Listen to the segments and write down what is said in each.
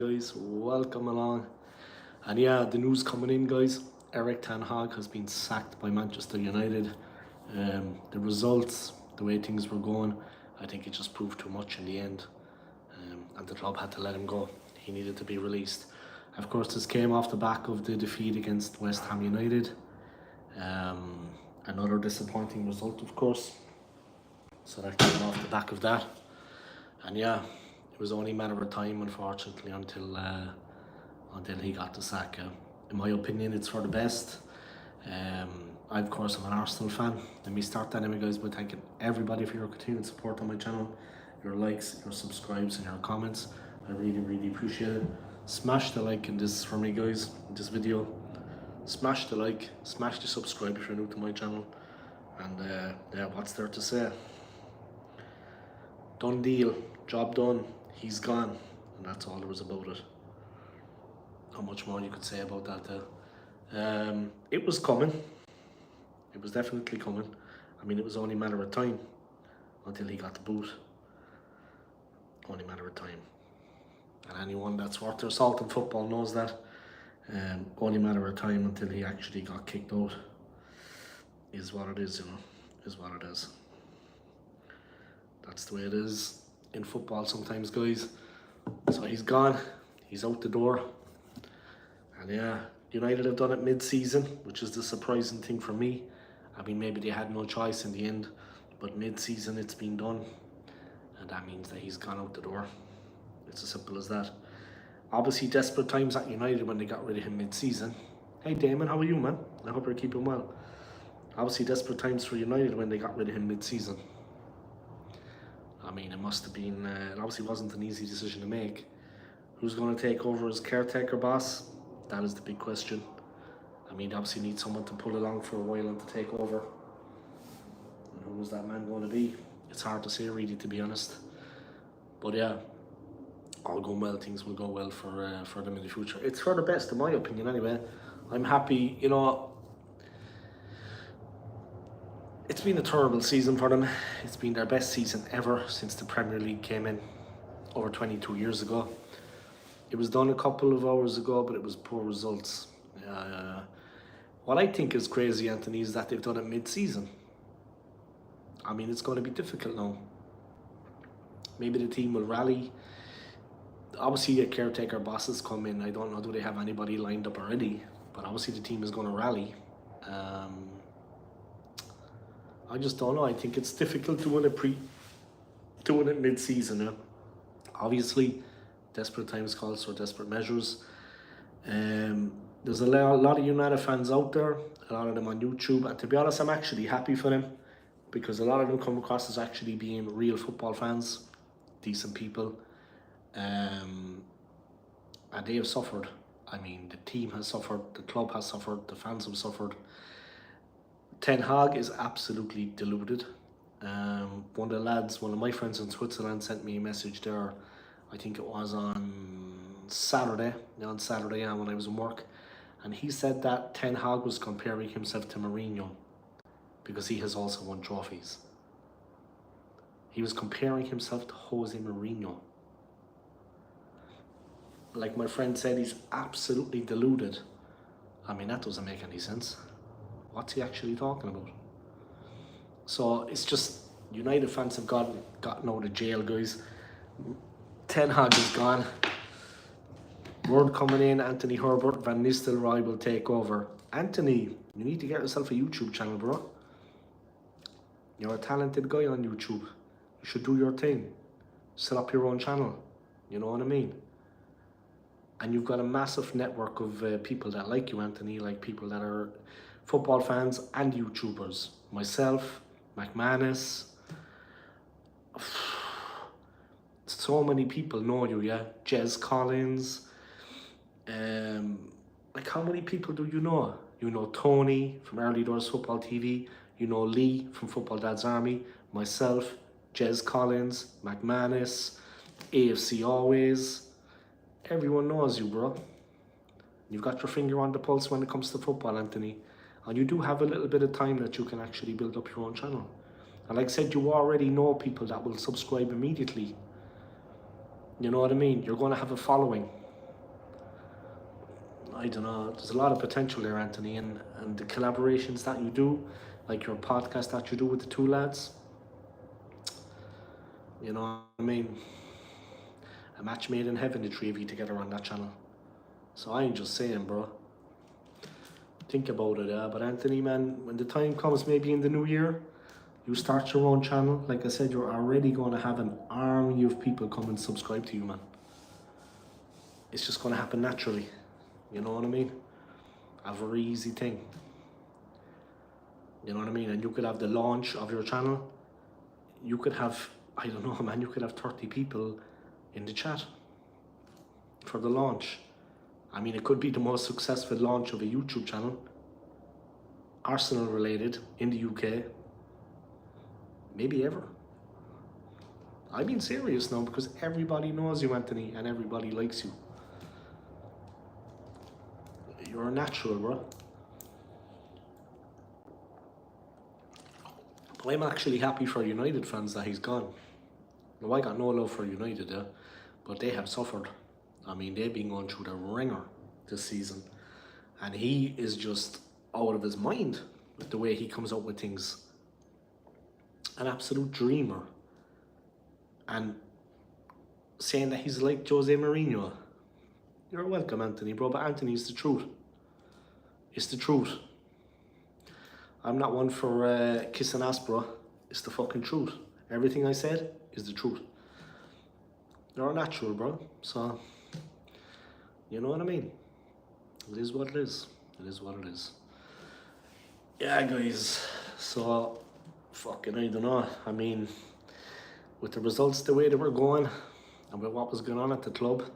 Guys, welcome along. And yeah, the news coming in, guys. Eric Ten Hag has been sacked by Manchester United. The results, the way things were going, I think it just proved too much in the end. And the club had to let him go. He needed to be released. Of course, this came off the back of the defeat against West Ham United. Another disappointing result, of course. So that came off the back of that. And yeah, it was only a matter of time, unfortunately, until he got the sack. In my opinion, it's for the best. I, of course, am an Arsenal fan. Let me start that anyway, guys, by thanking everybody for your continued support on my channel, your likes, your subscribes, and your comments. I really appreciate it. Smash the like in this for me, guys, in this video. Smash the like, smash the subscribe if you're new to my channel. And yeah, what's there to say? Done deal, job done, he's gone, and that's all there was about it. How much more you could say about that though? It was coming. It was definitely coming. I mean, it was only a matter of time until he got the boot. Only a matter of time. And anyone that's worth their salt in football knows that. Only a matter of time until he actually got kicked out. Is what it is, you know. Is what it is. That's the way it is in football sometimes, guys. So he's gone. He's out the door. And yeah, United have done it mid-season, which is the surprising thing for me. I mean, maybe they had no choice in the end, but mid-season it's been done. And that means that he's gone out the door. It's as simple as that. Obviously, desperate times at United when they got rid of him mid-season. Hey, Damon, how are you, man? I hope you're keeping well. Obviously, desperate times for United when they got rid of him mid-season. I mean, it must have been, it obviously wasn't an easy decision to make. Who's going to take over as caretaker boss? That is the big question. I mean, obviously need someone to pull along for a while and to take over. And who was that man going to be? It's hard to say, really, to be honest. But yeah, all going well, things will go well for them in the future. It's for the best, in my opinion, anyway. I'm happy, you know. It's been a terrible season for them. It's been their best season ever since the Premier League came in over 22 years ago. It was done a couple of hours ago, but it was poor results. What I think is crazy, Anthony, is that they've done it mid-season. I mean, it's going to be difficult now. Maybe the team will rally. Obviously, a caretaker bosses come in. I don't know, do they have anybody lined up already? But obviously the team is going to rally. I just don't know. I think it's difficult doing it mid-season. Yeah? Obviously, desperate times calls for desperate measures. There's a lot of United fans out there, a lot of them on YouTube, and to be honest, I'm actually happy for them because a lot of them come across as actually being real football fans, decent people, and they have suffered. I mean, the team has suffered, the club has suffered, the fans have suffered. Ten Hag is absolutely deluded. One of my friends in Switzerland sent me a message there, I think it was on Saturday, when I was in work, and he said that Ten Hag was comparing himself to Mourinho because he has also won trophies. He was comparing himself to Jose Mourinho. Like my friend said, he's absolutely deluded. I mean, that doesn't make any sense. What's he actually talking about? So it's just United fans have gotten out of jail, guys. Ten Hag is gone. Word coming in, Anthony Herbert, Van Nistelrooy will take over. Anthony, you need to get yourself a YouTube channel, bro. You're a talented guy on YouTube. You should do your thing. Set up your own channel. You know what I mean? And you've got a massive network of people that like you, Anthony, like people that are football fans and YouTubers. Myself, McManus. So many people know you, yeah? Jez Collins. Like, how many people do you know? You know Tony from Early Doors Football TV. You know Lee from Football Dad's Army. Myself, Jez Collins, McManus, AFC Always. Everyone knows you, bro. You've got your finger on the pulse when it comes to football, Anthony. And you do have a little bit of time that you can actually build up your own channel. And like I said, you already know people that will subscribe immediately. You know what I mean? You're going to have a following. I don't know, there's a lot of potential there, Anthony, and the collaborations that you do, like your podcast that you do with the two lads, you know what I mean? A match made in heaven, the three of you together on that channel. So I'm just saying, bro. Think about it, yeah. But Anthony, man, when the time comes, maybe in the new year, you start your own channel. Like I said, you're already going to have an army of people come and subscribe to you, man. It's just going to happen naturally. You know what I mean? A very easy thing. You know what I mean? And you could have the launch of your channel. You could have, I don't know, man, you could have 30 people in the chat for the launch. I mean, it could be the most successful launch of a YouTube channel, Arsenal related, in the UK, maybe ever. I'm being serious now because everybody knows you, Anthony, and everybody likes you. You're a natural, bro. But I'm actually happy for United fans that he's gone. Now, I got no love for United, yeah, but they have suffered. I mean, they've been going through the ringer this season. And he is just out of his mind with the way he comes up with things. An absolute dreamer. And saying that he's like Jose Mourinho. You're welcome, Anthony, bro, but Anthony, it's the truth. It's the truth. I'm not one for kissing ass, bro. It's the fucking truth. Everything I said is the truth. You're a natural, bro. So, you know what I mean? It is what it is. It is what it is. Yeah, guys. So, fucking, I don't know. I mean, with the results the way they were going, and with what was going on at the club,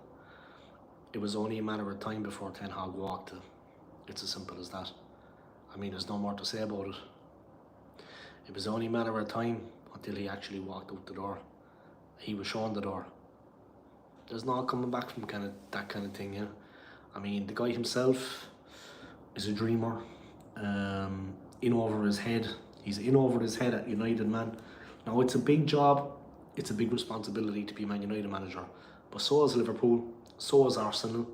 it was only a matter of time before Ten Hag walked. It's as simple as that. I mean, there's no more to say about it. It was only a matter of time until he actually walked out the door. He was shown the door. There's no coming back from that kind of thing, yeah. I mean, the guy himself is a dreamer. In over his head. He's in over his head at United, man. Now, it's a big job. It's a big responsibility to be a Man United manager. But so is Liverpool. So is Arsenal.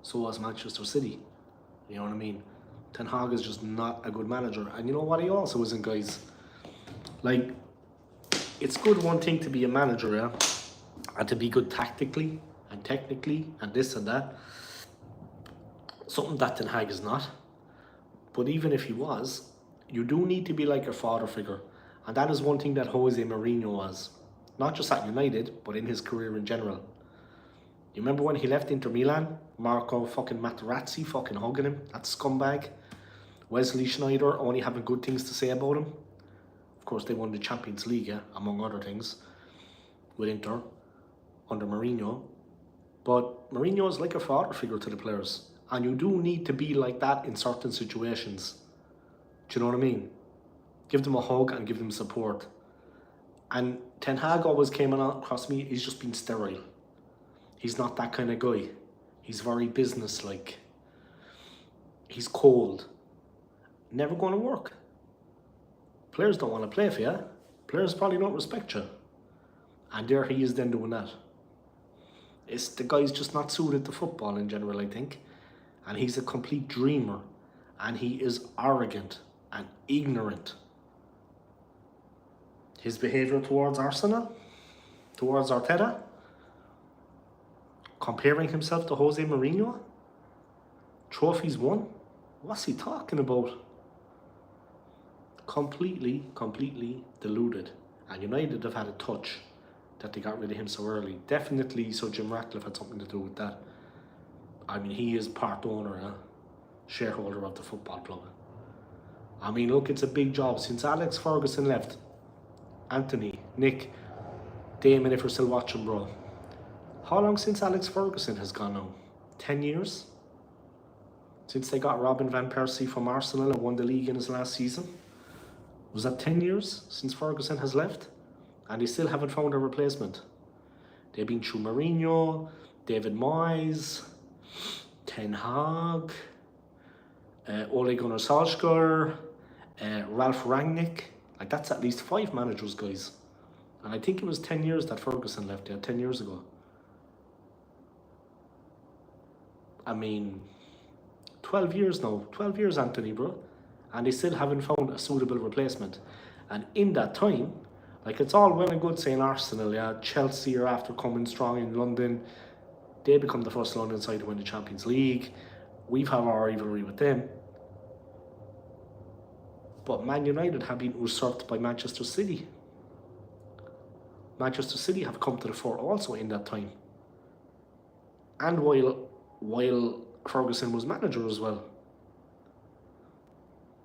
So is Manchester City. You know what I mean? Ten Hag is just not a good manager. And you know what he also isn't, guys? Like, it's good one thing to be a manager, yeah? And to be good tactically and technically and this and that. Something that Ten Hag is not. But even if he was, you do need to be like a father figure. And that is one thing that Jose Mourinho was. Not just at United, but in his career in general. You remember when he left Inter Milan? Marco fucking Materazzi fucking hugging him, that scumbag. Wesley Sneijder only having good things to say about him. Of course, they won the Champions League, yeah, among other things, with Inter, under Mourinho. But Mourinho is like a father figure to the players. And you do need to be like that in certain situations. Do you know what I mean? Give them a hug and give them support. And Ten Hag always came across me, he's just been sterile. He's not that kind of guy. He's very business-like. He's cold. Never going to work. Players don't want to play for you. Players probably don't respect you. And there he is then doing that. The guy's just not suited to football in general, I think. And he's a complete dreamer. And he is arrogant and ignorant. His behaviour towards Arsenal, towards Arteta, comparing himself to Jose Mourinho, trophies won, what's he talking about? Completely deluded. And United have had a touch that they got rid of him so early. Definitely Sir Jim Ratcliffe had something to do with that. I mean, he is part owner, shareholder of the football club. I mean, look, it's a big job. Since Alex Ferguson left, Anthony, Nick, Damon, if you're still watching, bro. How long since Alex Ferguson has gone now? 10 years? Since they got Robin Van Persie from Arsenal and won the league in his last season? Was that 10 years since Ferguson has left? And they still haven't found a replacement. They've been through Mourinho, David Moyes, Ten Hag, Ole Gunnar Solskjaer, Ralph Rangnick. Like, that's at least 5 managers, guys. And I think it was 10 years that Ferguson left, 10 years ago. I mean, 12 years now. 12 years, Anthony, bro. And they still haven't found a suitable replacement. And in that time, like, it's all well and good saying Arsenal, yeah, Chelsea are after coming strong in London. They become the first London side to win the Champions League. We've had our rivalry with them. But Man United have been usurped by Manchester City. Manchester City have come to the fore also in that time. And while Ferguson was manager as well.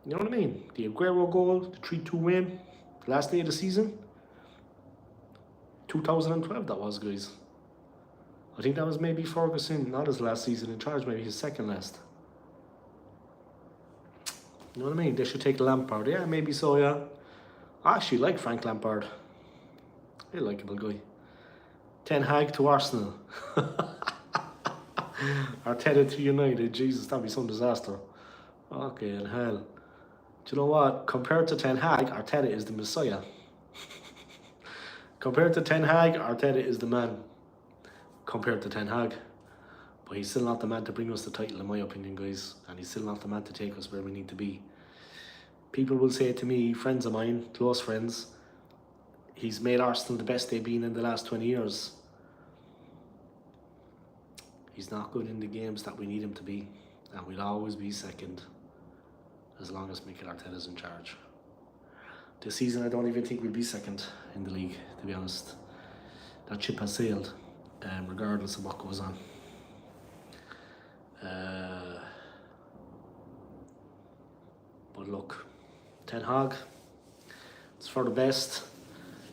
You know what I mean? The Aguero goal, the 3-2 win, last day of the season. 2012 that was, guys. I think that was maybe Ferguson, not his last season in charge, maybe his second last. You know what I mean? They should take Lampard. Yeah, maybe so, yeah. I actually like Frank Lampard. A likeable guy. Ten Hag to Arsenal. Arteta to United. Jesus, that'd be some disaster. Okay, in hell. Do you know what? Compared to Ten Hag, Arteta is the Messiah. Compared to Ten Hag, Arteta is the man. Compared to Ten Hag. But he's still not the man to bring us the title, in my opinion, guys. And he's still not the man to take us where we need to be. People will say to me, friends of mine, close friends, he's made Arsenal the best they've been in the last 20 years. He's not good in the games that we need him to be. And we'll always be second as long as Mikel Arteta's in charge. This season, I don't even think we'll be second in the league, to be honest. That ship has sailed, regardless of what goes on. But look, Ten Hag, it's for the best.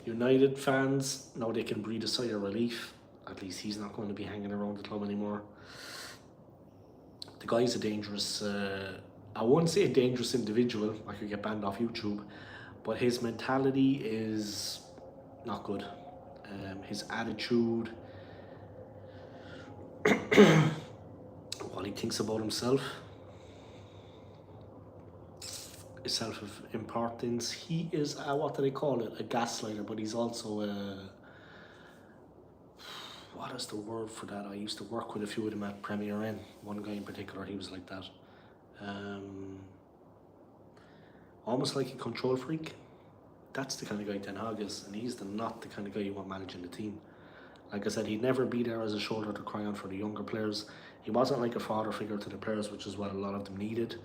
United fans, now they can breathe a sigh of relief. At least he's not going to be hanging around the club anymore. The guy's a dangerous, I won't say a dangerous individual, I could get banned off YouTube, but his mentality is not good. His attitude, what he thinks about himself, his self-importance. He is, what do they call it, a gaslighter, but he's also a, what is the word for that? I used to work with a few of them at Premier Inn. One guy in particular, he was like that. Almost like a control freak. That's the kind of guy Ten Hag is, and he's not the kind of guy you want managing the team. Like I said, he'd never be there as a shoulder to cry on for the younger players. He wasn't like a father figure to the players, which is what a lot of them needed.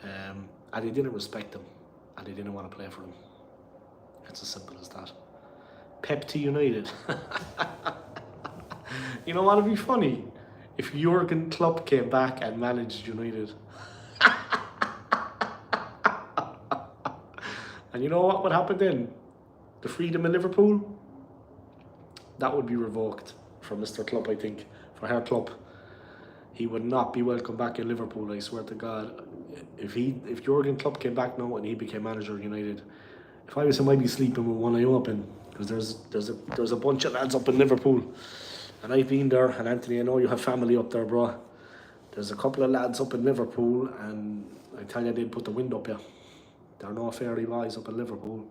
And they didn't respect him, and they didn't want to play for him. It's as simple as that. Pep to United. You know what would be funny? If Jurgen Klopp came back and managed United. And you know what would happen then? The freedom in Liverpool? That would be revoked for Mr. Klopp, I think. For Herr Klopp. He would not be welcome back in Liverpool, I swear to God. If Jurgen Klopp came back now and he became manager of United, if I was him, I'd be sleeping with one eye open. Because there's a bunch of lads up in Liverpool. And I've been there, and Anthony, I know you have family up there, bro. There's a couple of lads up in Liverpool, and I tell you, they'd put the wind up, yeah. They're no fairy boys up in Liverpool.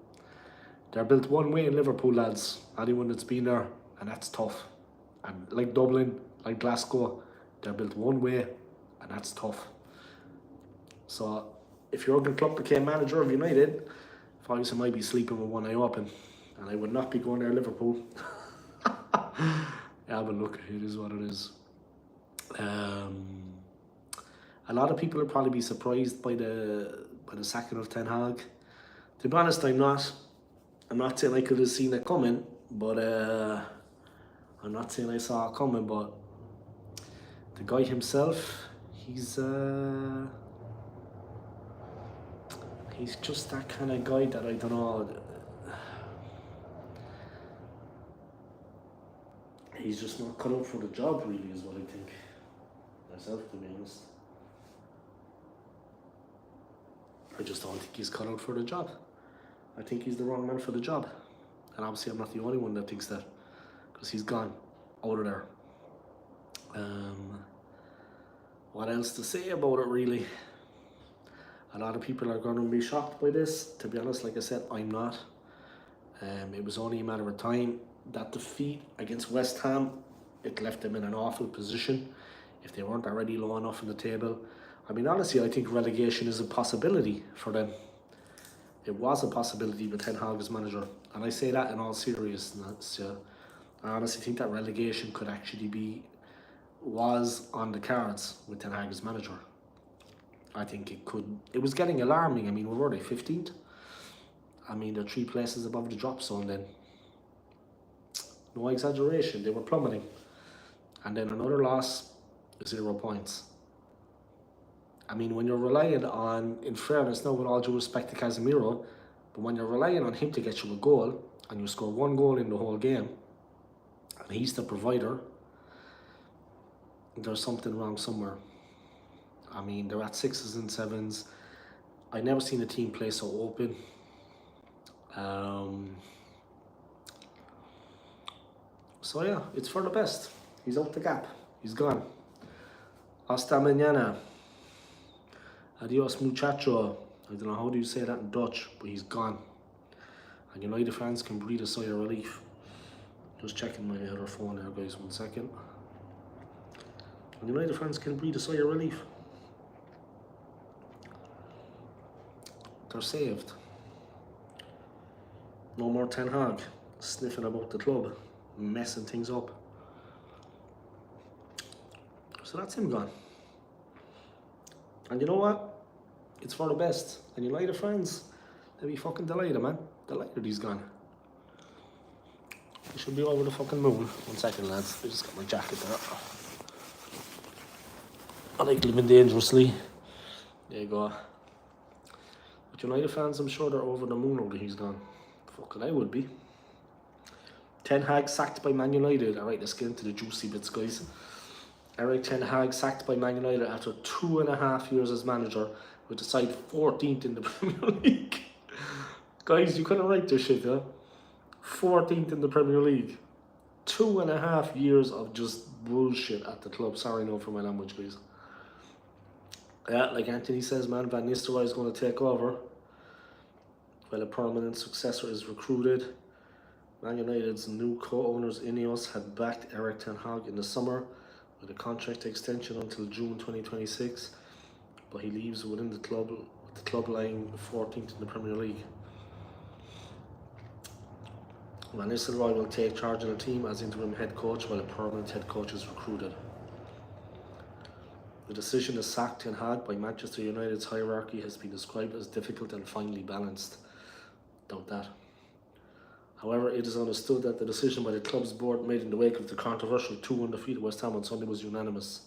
They're built one way in Liverpool, lads. Anyone that's been there, and that's tough. And like Dublin, like Glasgow, they're built one way, and that's tough. So, if Jurgen Klopp became manager of United, if I was him, I'd be sleeping with one eye open, and I would not be going there, Liverpool. Yeah, but look, it is what it is. A lot of people will probably be surprised by the sacking of Ten Hag. To be honest, I'm not. I'm not saying I could have seen it coming, but I'm not saying I saw it coming. But the guy himself, he's just that kind of guy that I don't know. He's just not cut out for the job, really, is what I think. Myself, to be honest. I just don't think he's cut out for the job. I think he's the wrong man for the job. And obviously I'm not the only one that thinks that. Because he's gone out of there. What else to say about it, really? A lot of people are going to be shocked by this. To be honest, like I said, I'm not. It was only a matter of time. That defeat against West Ham, it left them in an awful position. If they weren't already low enough in the table, I mean, honestly, I think relegation is a possibility for them. It was a possibility with Ten Hag as manager, and I say that in all seriousness. Yeah. I honestly think that relegation could actually was on the cards with Ten Hag as manager. I think it could. It was getting alarming. I mean, where were they? 15th? I mean, they're 3 places above the drop zone then. No exaggeration, they were plummeting. And then another loss, 0 points. I mean, when you're relying on, in fairness, now with all due respect to Casemiro, but when you're relying on him to get you a goal, and you score 1 goal in the whole game, and he's the provider, there's something wrong somewhere. I mean, they're at 6s and 7s. I've never seen a team play so open. So yeah, it's for the best. He's out the gap. He's gone. Hasta mañana. Adios muchacho. I don't know how do you say that in Dutch, but he's gone. And United fans can breathe a sigh of relief. Just checking my other phone here, guys, 1 second. And United fans can breathe a sigh of relief. They're saved. No more Ten Hag sniffing about the club, messing things up. So that's him gone. And you know what? It's for the best. And United fans, they'll be fucking delighted, man. Delighted he's gone. He should be over the fucking moon. 1 second, lads. I just got my jacket there. I like living dangerously. There you go. But United fans, I'm sure they're over the moon over he's gone. Fucking I would be. Ten Hag sacked by Man United. Alright, let's get into the juicy bits, guys. Eric Ten Hag sacked by Man United after 2.5 years as manager, with the side 14th in the Premier League. Guys, you couldn't write this shit, huh? 14th in the Premier League. 2.5 years of just bullshit at the club. Sorry, no, for my language, guys. Yeah, like Anthony says, man, Van Nistelrooy is going to take over while a permanent successor is recruited. Man United's new co-owners Ineos had backed Eric Ten Hag in the summer with a contract extension until June 2026, but he leaves within the club, with the club lying 14th in the Premier League. Van Nistelrooy will take charge of the team as interim head coach while a permanent head coach is recruited. The decision to sack Ten Hag by Manchester United's hierarchy has been described as difficult and finely balanced. Doubt that. However, it is understood that the decision by the club's board made in the wake of the controversial 2-1 defeat at West Ham on Sunday was unanimous.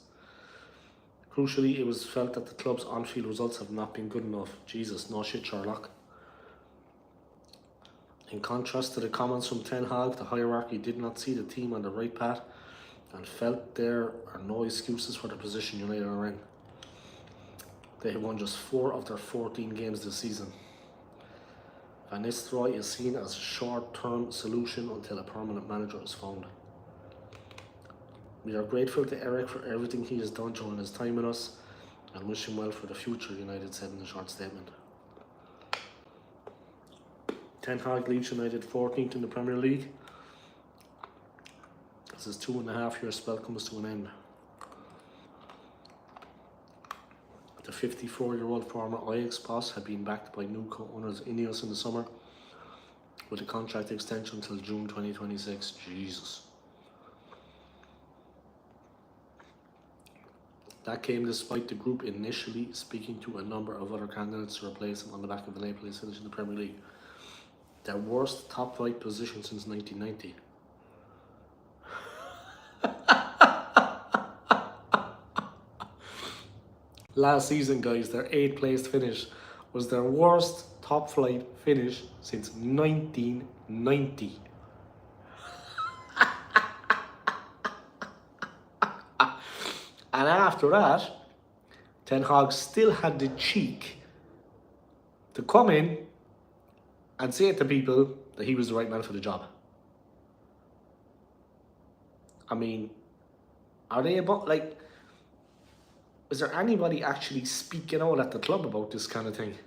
Crucially, it was felt that the club's on-field results have not been good enough. Jesus, no shit, Sherlock. In contrast to the comments from Ten Hag, the hierarchy did not see the team on the right path and felt there are no excuses for the position United are in. They have won just 4 of their 14 games this season. Van Nistelrooy is seen as a short-term solution until a permanent manager is found. We are grateful to Eric for everything he has done during his time with us and wish him well for the future, United said in a short statement. Ten Hag leaves United 14th in the Premier League as his 2.5-year spell comes to an end. The 54-year-old former Ajax boss had been backed by new co-owners Ineos in the summer with a contract extension until June 2026. Jesus. That came despite the group initially speaking to a number of other candidates to replace him on the back of an 8th place finish in the Premier League. Their worst top flight position since 1990. Last season, guys, their 8th place finish was their worst top flight finish since 1990. And after that, Ten Hag still had the cheek to come in and say to people that he was the right man for the job. I mean, are they about, like, is there anybody actually speaking out at the club about this kind of thing?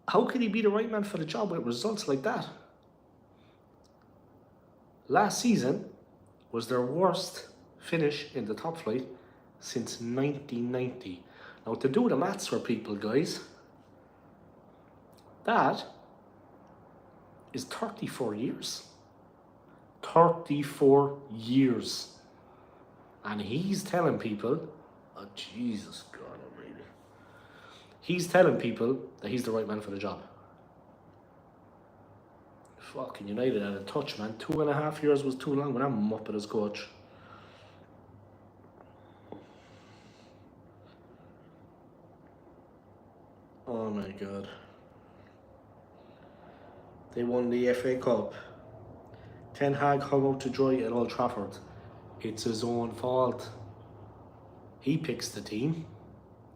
How could he be the right man for the job with results like that? Last season was their worst finish in the top flight since 1990. Now, to do the maths for people, guys, that is 34 years. 34 years. And he's telling people, oh, Jesus God almighty. He's telling people that he's the right man for the job. Fucking United had a touch, man. 2.5 years was too long when I'm muppet as coach. Oh my God. They won the FA Cup. Ten Hag hung out to dry at Old Trafford. It's his own fault. He picks the team.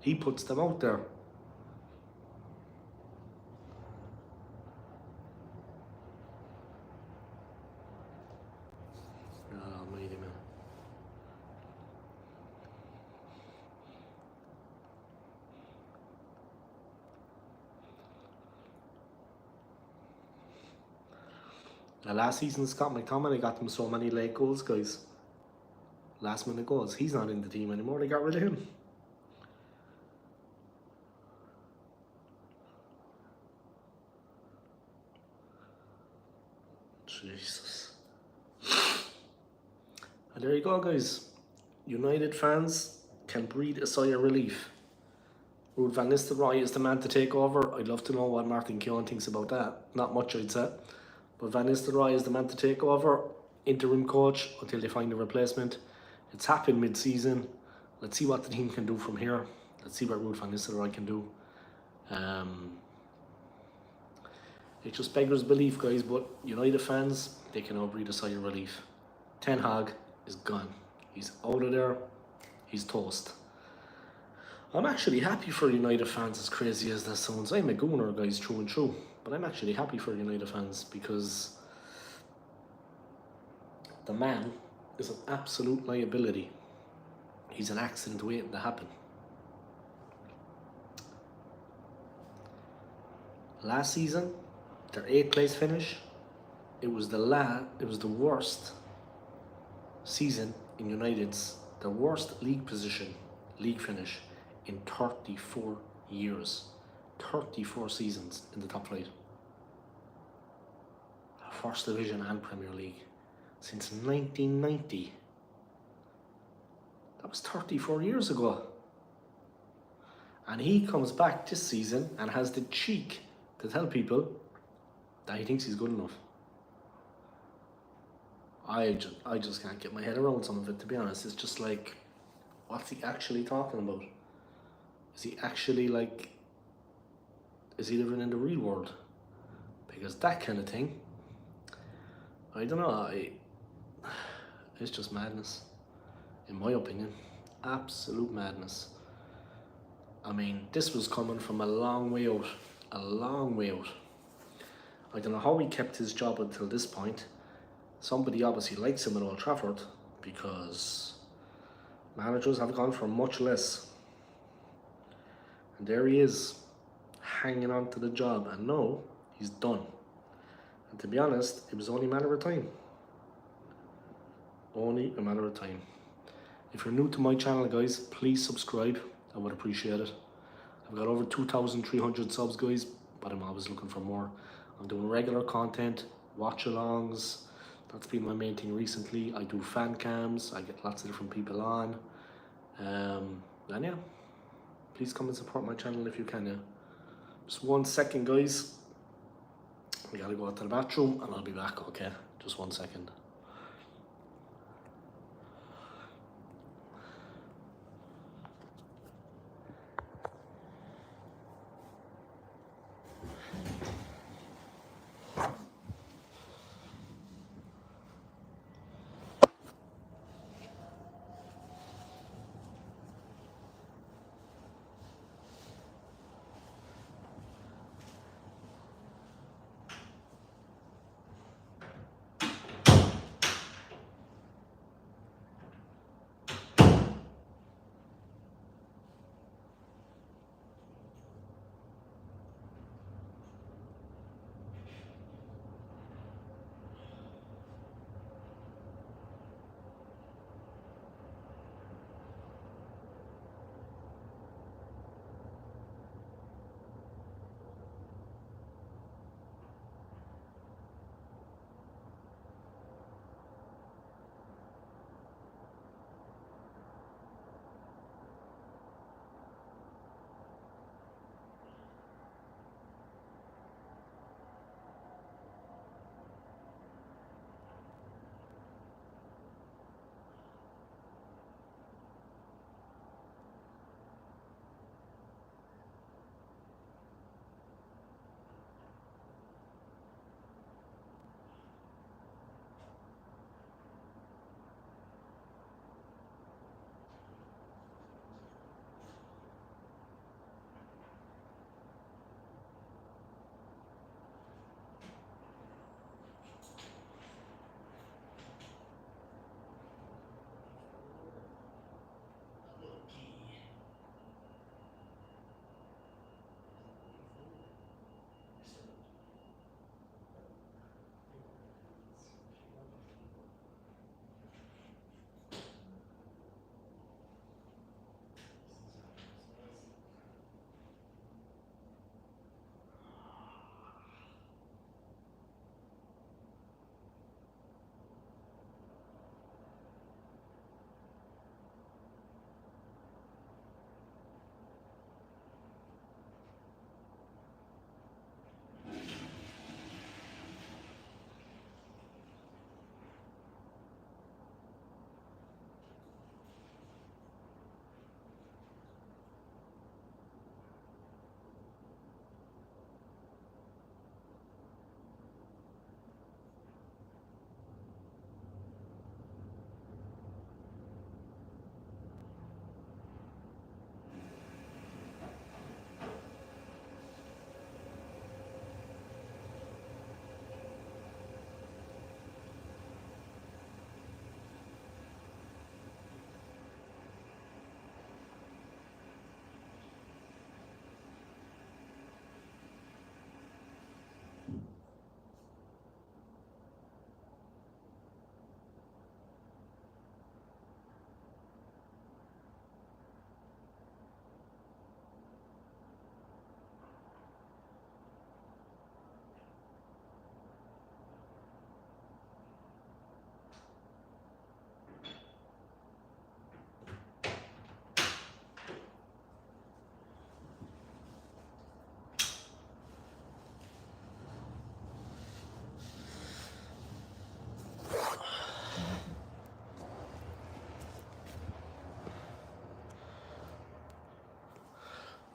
He puts them out there. Almighty man. Now, last season, Scott McTominay got them so many late goals, guys. Last minute goals. He's not in the team anymore. They got rid of him. Jesus. And there you go, guys. United fans can breathe a sigh of relief. Ruud van Nistelrooy is the man to take over. I'd love to know what Martin Keown thinks about that. Not much, I'd say. But Van Nistelrooy is the man to take over. Interim coach until they find a replacement. It's happened mid-season. Let's see what the team can do from here. Let's see what Ruud van Nistelrooy can do. It just beggars belief, guys, but United fans, they can all breathe a sigh of relief. Ten Hag is gone. He's out of there. He's toast. I'm actually happy for United fans, as crazy as that sounds. I'm a Gooner, guys, through and through. But I'm actually happy for United fans because the man is an absolute liability. He's an accident waiting to happen. Last season, their 8th place finish, it was the worst season in United's, the worst league finish in 34 years. 34 seasons in the top flight. First Division and Premier League. Since 1990. That was 34 years ago. And he comes back this season and has the cheek to tell people that he thinks he's good enough. I just can't get my head around some of it, to be honest. It's just like, what's he actually talking about? Is he actually like, is he living in the real world? Because that kind of thing, I don't know, it's just madness, in my opinion. Absolute madness. I mean, this was coming from a long way out. A long way out. I don't know how he kept his job until this point. Somebody obviously likes him at Old Trafford because managers have gone for much less. And there he is, hanging on to the job, and no, he's done. And to be honest, it was only a matter of time. Only a matter of time. If you're new to my channel, guys, please subscribe. I would appreciate it. I've got over 2,300 subs, guys, but I'm always looking for more. I'm doing regular content, watch-alongs. That's been my main thing recently. I do fan cams. I get lots of different people on. And yeah, please come and support my channel if you can. Yeah. Just 1 second, guys. We gotta go out to the bathroom and I'll be back, okay? Just 1 second.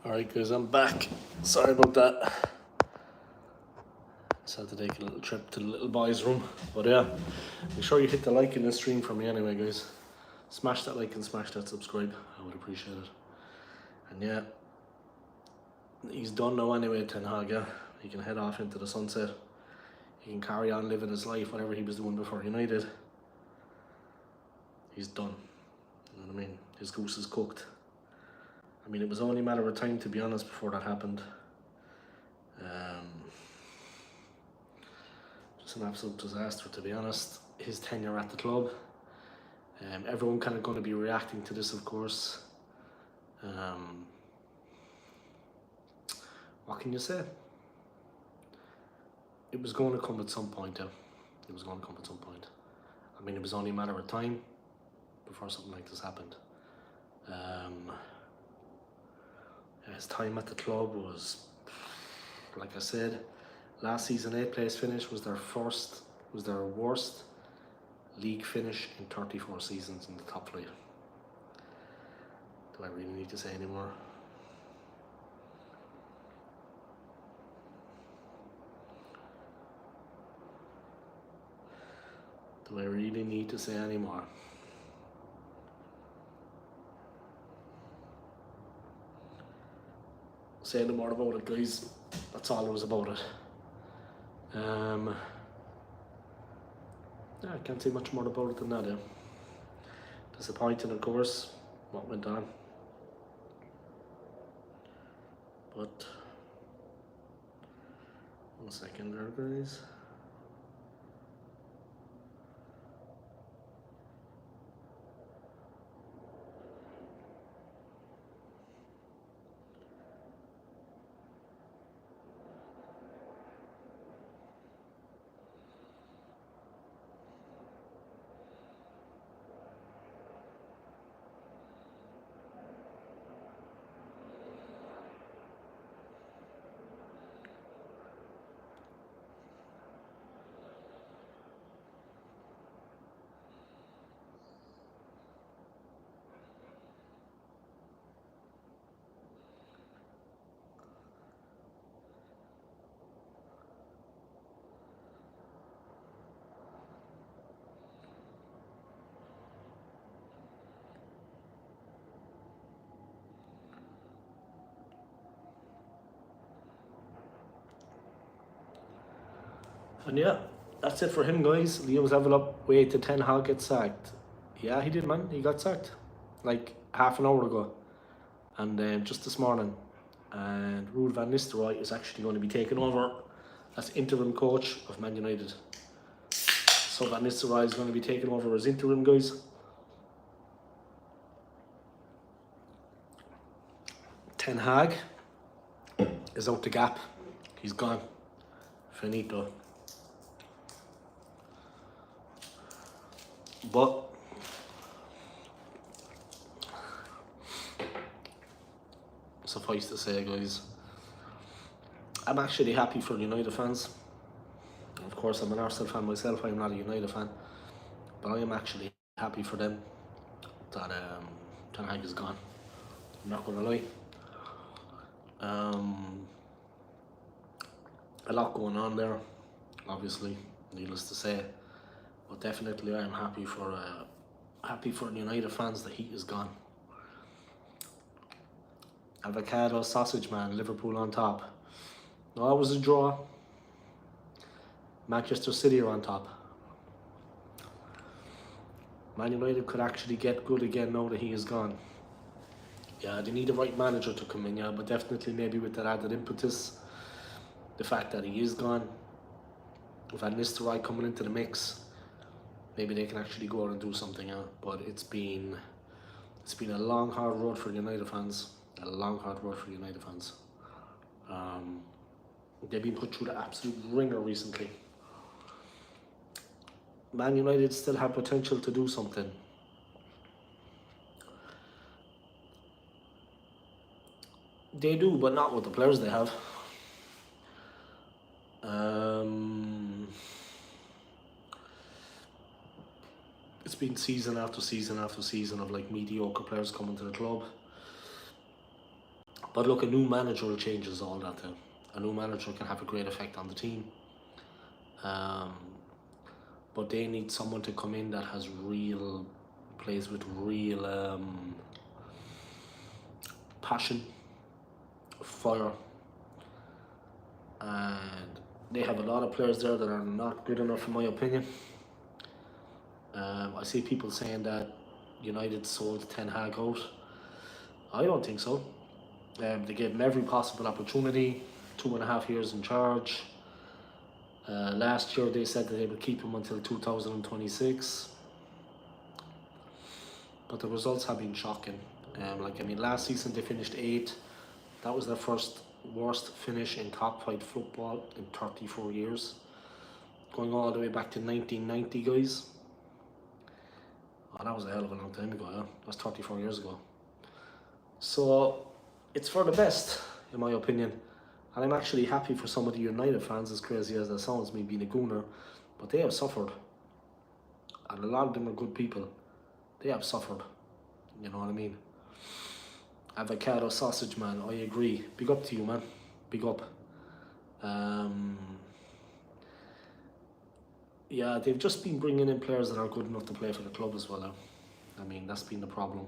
Alright guys, I'm back. Sorry about that. Just had to take a little trip to the little boy's room. But yeah, make sure you hit the like in the stream for me anyway guys. Smash that like and smash that subscribe. I would appreciate it. And yeah, he's done now anyway, Ten Hag, yeah. He can head off into the sunset. He can carry on living his life, whatever he was doing before United. He's done. You know what I mean? His goose is cooked. I mean, it was only a matter of time, to be honest, before that happened. Just an absolute disaster, to be honest. His tenure at the club. Everyone kind of going to be reacting to this, of course. What can you say? It was going to come at some point, yeah. It was going to come at some point. I mean, it was only a matter of time before something like this happened. His time at the club was, like I said, last season 8th place finish was their worst league finish in 34 seasons in the top flight. Do I really need to say any more? Do I really need to say any more? Say no more about it, guys. That's all there was about it. Yeah, I can't say much more about it than that. Yeah. Disappointing, of course, what went on. But 1 second there, guys. And yeah, that's it for him, guys. Liam's level up. Wait till Ten Hag gets sacked. Yeah, he did, man. He got sacked like half an hour ago, and just this morning. And Ruud van Nistelrooy is actually going to be taking over as interim coach of Man United. So Van Nistelrooy is going to be taking over as interim, guys. Ten Hag is out the gap. He's gone. Finito. But suffice to say, guys, I'm actually happy for United fans. Of course, I'm an Arsenal fan myself. I'm not a United fan, but I am actually happy for them that Ten Hag is gone. I'm not gonna lie. A lot going on there, obviously, needless to say. But definitely, I am happy for United fans. The heat is gone. Avocado, sausage man, Liverpool on top. No, it was a draw. Manchester City are on top. Man United could actually get good again now that he is gone. Yeah, they need the right manager to come in, yeah, but definitely maybe with that added impetus, the fact that he is gone, Van Nistelrooy coming into the mix, maybe they can actually go out and do something, yeah. But it's been a long, hard road for United fans. A long, hard road for United fans. They've been put through the absolute ringer recently. Man United still have potential to do something. They do, but not with the players they have. It's been season after season after season of like mediocre players coming to the club. But look, a new manager changes all that though. A new manager can have a great effect on the team. Um, but they need someone to come in that has real, plays with real passion, fire, and they have a lot of players there that are not good enough in my opinion. I see people saying that United sold Ten Hag out. I don't think so. They gave him every possible opportunity, 2.5 years in charge. Last year they said that they would keep him until 2026. But the results have been shocking. Last season they finished 8th. That was their first worst finish in top 5 football in 34 years. Going all the way back to 1990, guys. Oh, that was a hell of a long time ago, yeah. That's 34 years ago. So, it's for the best, in my opinion. And I'm actually happy for some of the United fans, as crazy as that sounds, me being a gooner. But they have suffered. And a lot of them are good people. They have suffered. You know what I mean? Avocado sausage man, I agree. Big up to you, man. Big up. Yeah, they've just been bringing in players that are good enough to play for the club as well. I mean, that's been the problem.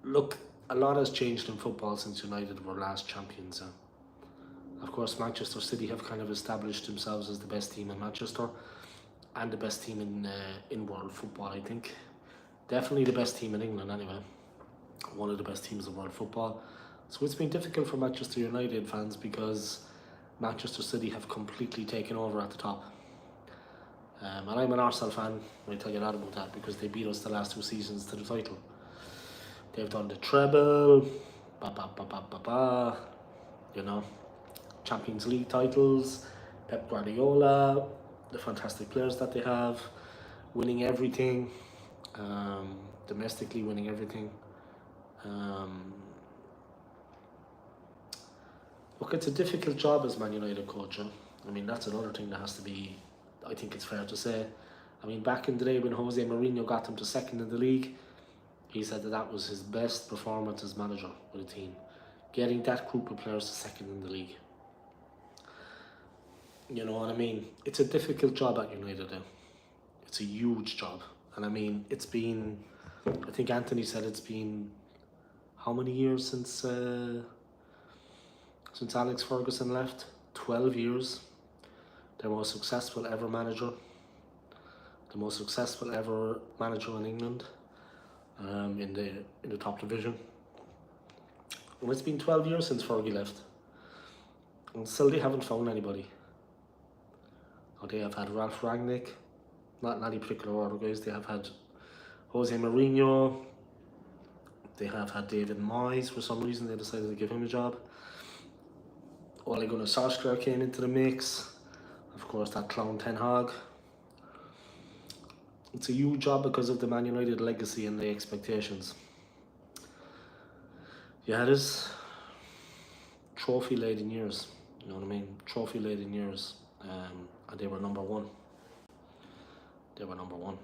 Look, a lot has changed in football since United were last champions. Of course, Manchester City have kind of established themselves as the best team in Manchester and the best team in world football, I think. Definitely the best team in England anyway. One of the best teams in world football. So it's been difficult for Manchester United fans because Manchester City have completely taken over at the top. And I'm an Arsenal fan, I'll tell you that about that, because they beat us the last 2 seasons to the title. They've done the treble, Champions League titles, Pep Guardiola, the fantastic players that they have, winning everything, domestically winning everything. Look, it's a difficult job as Man United coach. I mean, that's another thing that has to be, I think it's fair to say. I mean, back in the day when Jose Mourinho got them to second in the league, he said that was his best performance as manager with a team. Getting that group of players to second in the league. You know what I mean? It's a difficult job at United now. It's a huge job. And I mean, it's been, I think Anthony said it's been, how many years since Alex Ferguson left? 12 years. Their most successful ever manager. The most successful ever manager in England. In the top division. And it's been 12 years since Fergie left. And still they haven't found anybody. Or they have had Ralph Rangnick, not in any particular order, guys. They have had Jose Mourinho. They have had David Moyes. For some reason they decided to give him a job. Ole Gunnar Solskjaer came into the mix. Of course, that clown Ten Hag. It's a huge job because of the Man United legacy and the expectations. Yeah, it is. Trophy laden years. You know what I mean? Trophy laden years. And they were number 1. They were number 1.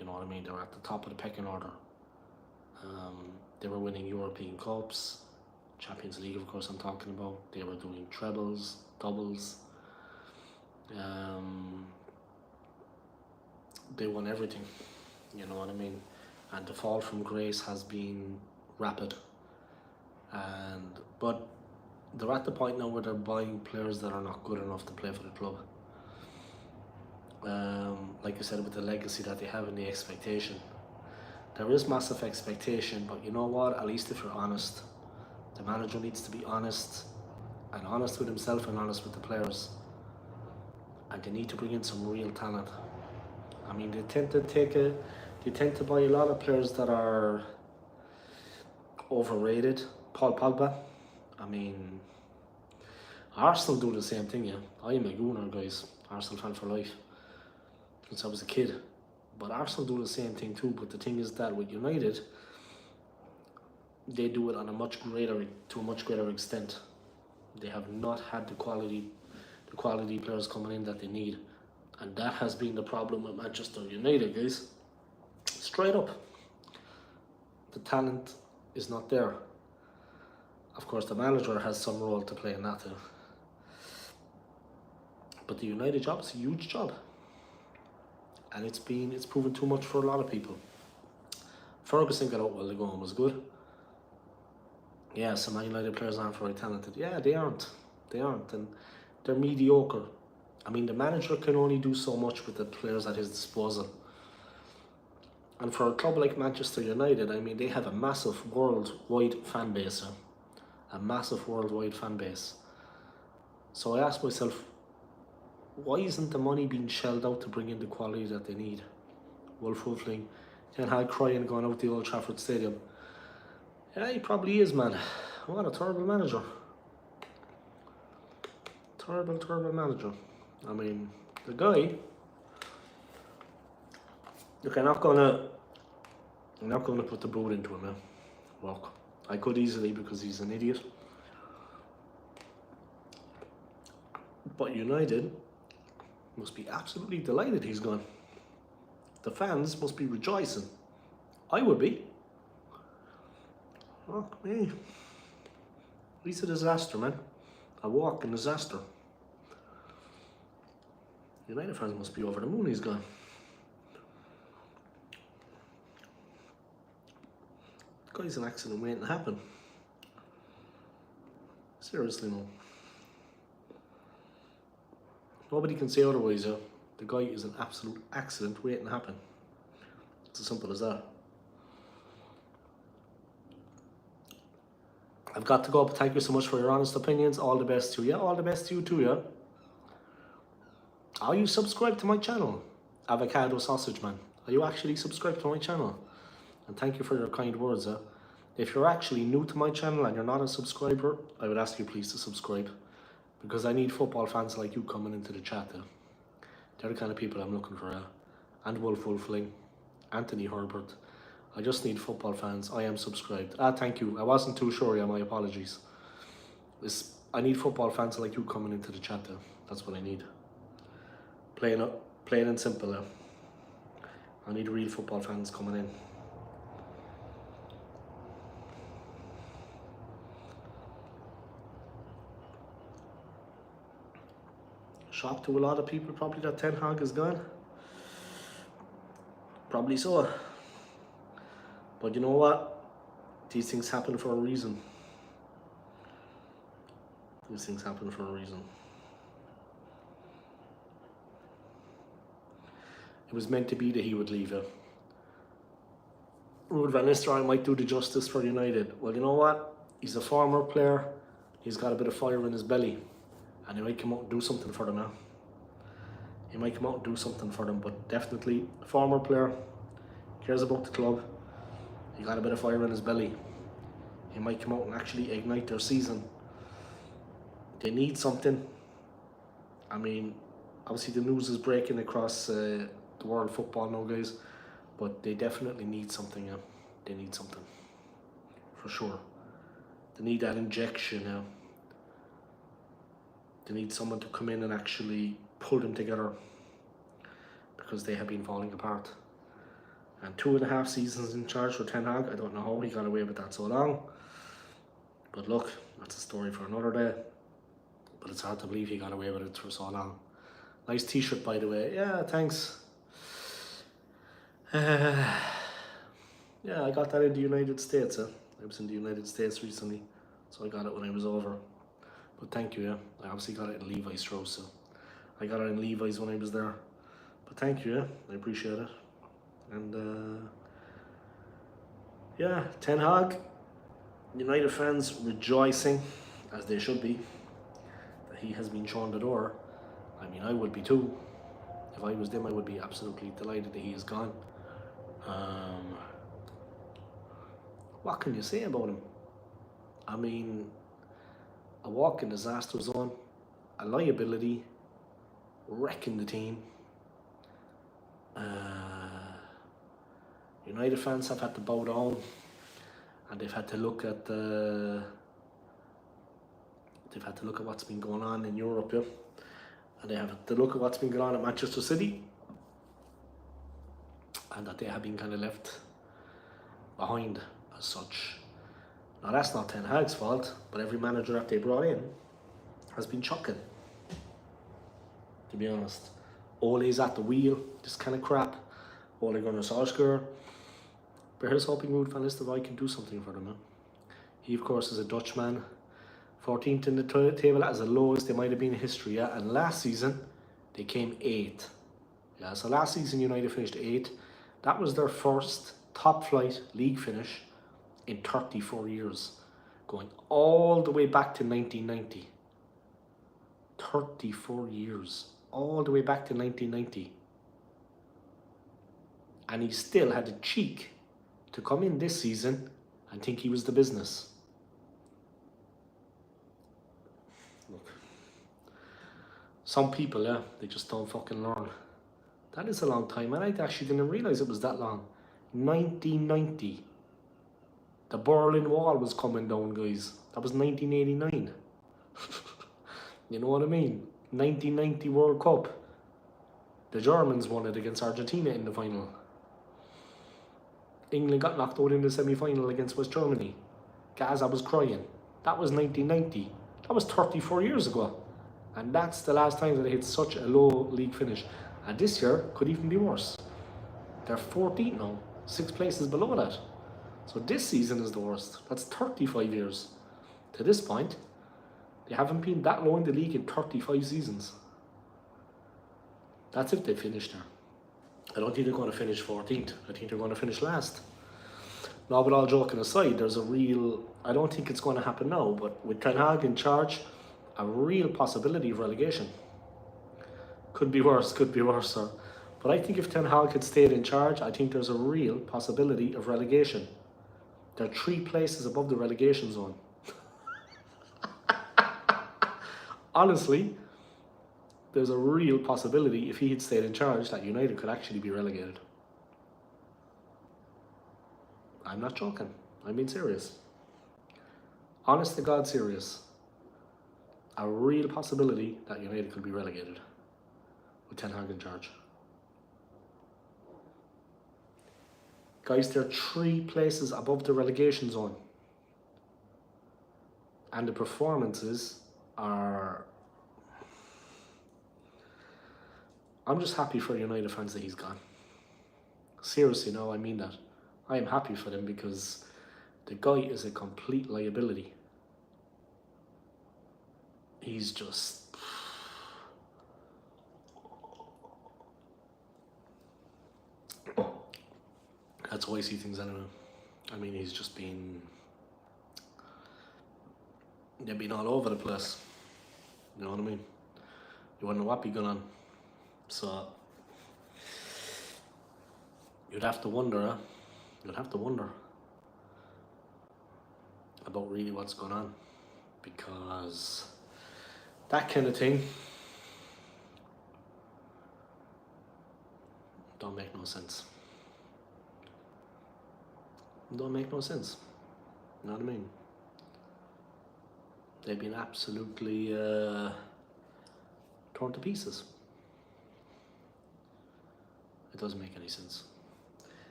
You know what I mean? They were at the top of the pecking order. They were winning European Cups. Champions League, of course, I'm talking about. They were doing trebles, doubles. They won everything, you know what I mean? And the fall from grace has been rapid. But they're at the point now where they're buying players that are not good enough to play for the club. Like I said, with the legacy that they have and the expectation. There is massive expectation, but you know what? At least if you're honest, the manager needs to be honest with himself and honest with the players. And they need to bring in some real talent. I mean, they tend to buy a lot of players that are overrated. Paul Pogba. I mean, Arsenal do the same thing, yeah. I am a gooner, guys. Arsenal fan for life. Since I was a kid. But Arsenal do the same thing too. But the thing is that with United, they do it on to a much greater extent. They have not had the quality players coming in that they need. And that has been the problem with Manchester United, guys. Straight up. the talent is not there. Of course, the manager has some role to play in that too. But the United job is a huge job. And it's proven too much for a lot of people. Ferguson got out while the going was good. Yeah, some Man United players aren't very talented. Yeah, they aren't. And they're mediocre. I mean, the manager can only do so much with the players at his disposal. And for a club like Manchester United, I mean, they have a massive worldwide fan base. A massive worldwide fan base. So I ask myself, why isn't the money being shelled out to bring in the quality that they need? Wolf Wolfling, Ten Hag crying going out the Old Trafford Stadium. Yeah, he probably is, man. What a terrible manager. Terrible manager. I mean, the guy. Look, I'm not gonna put the boot into him, man. Look, I could easily because he's an idiot. But United must be absolutely delighted he's gone. The fans must be rejoicing. I would be. Fuck me. He's a disaster, man. A walking disaster. United fans must be over the moon he's gone. The guy's an accident waiting to happen. Seriously, no. Nobody can say otherwise, yeah. The guy is an absolute accident waiting to happen. It's as simple as that. I've got to go, but thank you so much for your honest opinions. All the best to you. All the best to you too, yeah. Are you subscribed to my channel? Avocado Sausage Man. Are you actually subscribed to my channel? And thank you for your kind words, yeah. If you're actually new to my channel and you're not a subscriber, I would ask you please to subscribe. Because I need football fans like you coming into the chat. They're the kind of people I'm looking for. And Wolf Wolfling, Anthony Herbert. I just need football fans. I am subscribed. Thank you. I wasn't too sure. Yeah, my apologies. I need football fans like you coming into the chat. That's what I need. Plain and simple. I need real football fans coming in. Shock to a lot of people probably that Ten Hag is gone. Probably so. But you know what? These things happen for a reason. These things happen for a reason. It was meant to be that he would leave it. Ruud van Nistelrooy might do the justice for United. Well, you know what? He's a former player. He's got a bit of fire in his belly. And he might come out and do something for them now. He might come out and do something for them, but definitely a former player, cares about the club. He got a bit of fire in his belly. He might come out and actually ignite their season. They need something. I mean, obviously the news is breaking across the world football now, guys. But they definitely need something. They need something, for sure. They need that injection. They need someone to come in and actually pull them together, because they have been falling apart. And 2.5 seasons in charge for Ten Hag. I don't know how he got away with that so long. But look, that's a story for another day. But it's hard to believe he got away with it for so long. Nice t-shirt, by the way. Yeah, thanks. Yeah, I got that in the United States. I was in the United States recently, so I got it when I was over. But thank you, yeah. I obviously got it in Levi's Strauss, so I got it in Levi's when I was there. But thank you, yeah. I appreciate it. And yeah, Ten Hag, United fans rejoicing, as they should be, that he has been shown the door. I mean, I would be too. If I was them, I would be absolutely delighted that he is gone. What can you say about him? I mean, a walking disaster zone, a liability, wrecking the team. United fans have had to bow down, and they've had to look at what's been going on in Europe, yeah? And they have to look at what's been going on at Manchester City, and that they have been kind of left behind as such. Now that's not Ten Hag's fault, but every manager that they brought in has been chucking, to be honest. Ole's at the wheel, this kind of crap. Ole Gunnar Solskjaer. But here's hoping Ruud van Nistelrooy can do something for them. He, of course, is a Dutchman. 14th in the table, that is the lowest they might have been in history. Yeah? And last season, they came 8th. Yeah, so last season, United finished 8th. That was their first top-flight league finish in 34 years, going all the way back to 1990. 34 years, all the way back to 1990. And he still had the cheek to come in this season and think he was the business. Look, some people, yeah, they just don't fucking learn. That is a long time, and I actually didn't realise it was that long. 1990. The Berlin Wall was coming down, guys. That was 1989. You know what I mean? 1990 World Cup. The Germans won it against Argentina in the final. England got knocked out in the semi-final against West Germany. Gaza was crying. That was 1990. That was 34 years ago. And that's the last time that they hit such a low league finish. And this year could even be worse. They're 14th now, 6 places below that. So this season is the worst. That's 35 years. To this point, they haven't been that low in the league in 35 seasons. That's if they finish there. I don't think they're going to finish 14th. I think they're going to finish last. Now, but all joking aside, there's a real... I don't think it's going to happen now, but with Ten Hag in charge, a real possibility of relegation. Could be worse, sir. But I think if Ten Hag had stayed in charge, I think there's a real possibility of relegation. They're 3 places above the relegation zone. Honestly, there's a real possibility if he had stayed in charge that United could actually be relegated. I'm not joking. I'm being serious. Honest to God, serious. A real possibility that United could be relegated with Ten Hag in charge. Guys, they're 3 places above the relegation zone. And the performances are... I'm just happy for United fans that he's gone. Seriously, no, I mean that. I am happy for them because the guy is a complete liability. He's just... That's how I see things anyway. I mean, he's just been... They've been all over the place. You know what I mean? You wouldn't know what be going on. So... You'd have to wonder, huh? You'd have to wonder about really what's going on. Because that kind of thing don't make no sense. Don't make no sense. You know what I mean? They've been absolutely torn to pieces. It doesn't make any sense.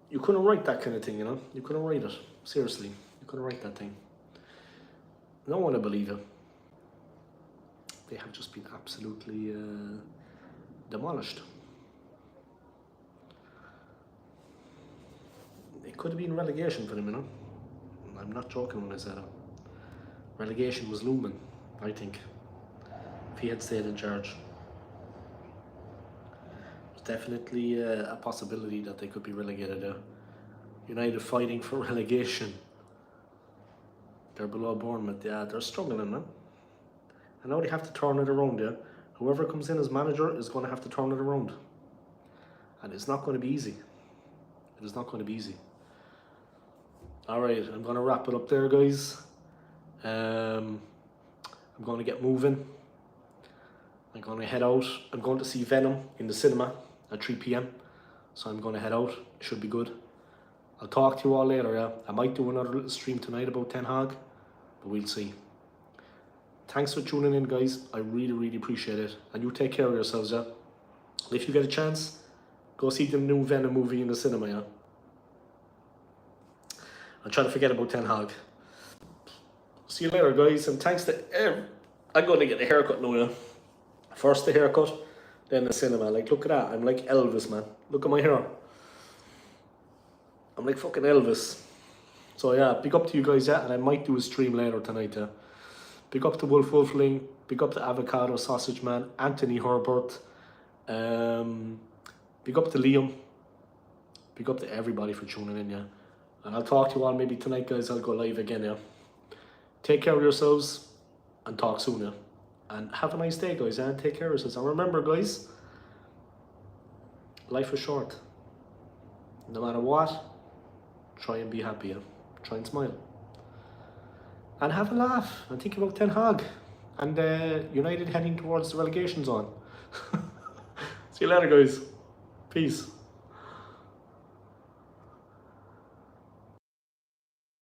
You couldn't write that kind of thing, you know? You couldn't write it. Seriously. You couldn't write that thing. No one would believe it. They have just been absolutely demolished. It could have been relegation for them, you know? I'm not joking when I say that. Relegation was looming, I think, if he had stayed in charge. There's definitely a possibility that they could be relegated there. United fighting for relegation. They're below Bournemouth, yeah, they're struggling, man. I know they have to turn it around, yeah. Whoever comes in as manager is going to have to turn it around. And it's not going to be easy. It is not going to be easy. Alright, I'm going to wrap it up there, guys. I'm going to get moving. I'm going to head out. I'm going to see Venom in the cinema at 3 p.m. So I'm going to head out. It should be good. I'll talk to you all later, yeah. I might do another little stream tonight about Ten Hag, but we'll see. Thanks for tuning in, guys. I really, really appreciate it. And you take care of yourselves, yeah. If you get a chance, go see the new Venom movie in the cinema, yeah. I'm trying to forget about Ten Hag. See you later, guys, and thanks to I'm going to get a haircut now, yeah. First the haircut, then the cinema. Like, look at that. I'm like Elvis, man. Look at my hair. I'm like fucking Elvis. So yeah, big up to you guys, yeah, and I might do a stream later tonight, yeah. Big up to Wolf Wolfling, big up to Avocado Sausage Man, Anthony Herbert, big up to Liam, big up to everybody for tuning in, yeah. And I'll talk to you all maybe tonight, guys. I'll go live again, yeah. Take care of yourselves and talk soon, yeah. And have a nice day, guys, and take care of yourselves. And remember, guys, life is short. No matter what, try and be happy, yeah. Try and smile. And have a laugh and think about Ten Hag and United heading towards the relegation zone. See you later, guys. Peace.